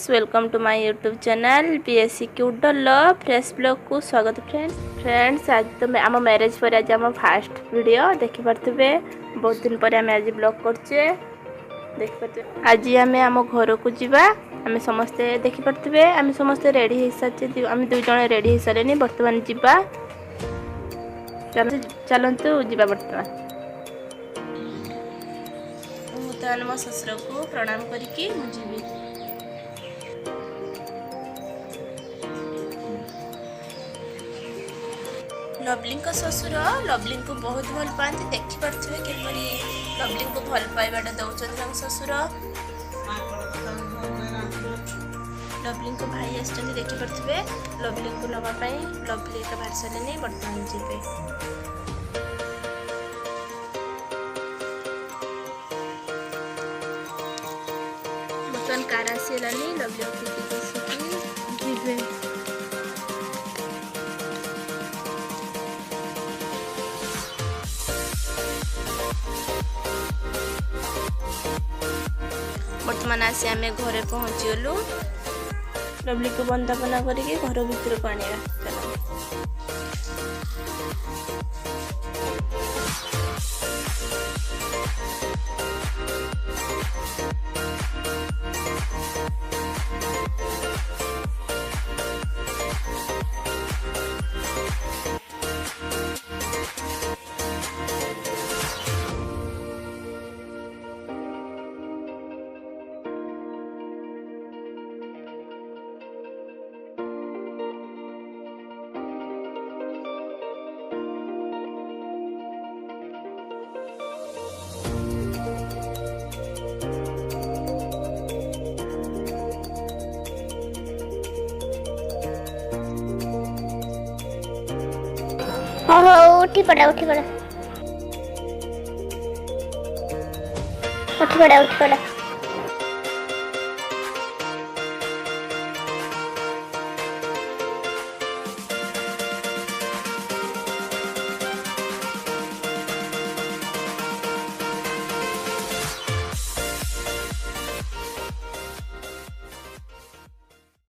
Welcome to my YouTube channel PSC क्यूडर love fresh blog को स्वागत। फ्रेंड्स आज तो आम मैरिज पर आज आम फास्ट वीडियो देखि पारथिबे। बहुत दिन पर आम आज ब्लॉग करछे देखि पारथिबे। आज आम घर को जीवा आम समस्ते देखि पारथिबे। आम समस्ते रेडी हो सारे आम दुई जण रेडी हो सारे बर्तमान जीवा चलतु जीवा बर्तमान। मुझे मो ससुर को प्रणाम करके जीवी। लवली को ससुर लवली को बहुत भल पाती देखी पारे किपरि लवली को भल पाइबाटा दौरान ससुर। लवली को भाई आस देखी पारे लवली को नापी लवली तो बाहर सारे बर्तमान जीवे। बर्तमान कार आसलानी लवली जीवे। बर्तमान आसी आम घरे पहुँचीगलु। लवली को बंदापना करके घर भीतर को आने उठी पड़ा उठी पड़ा उठी पड़ा उठी पड़ा।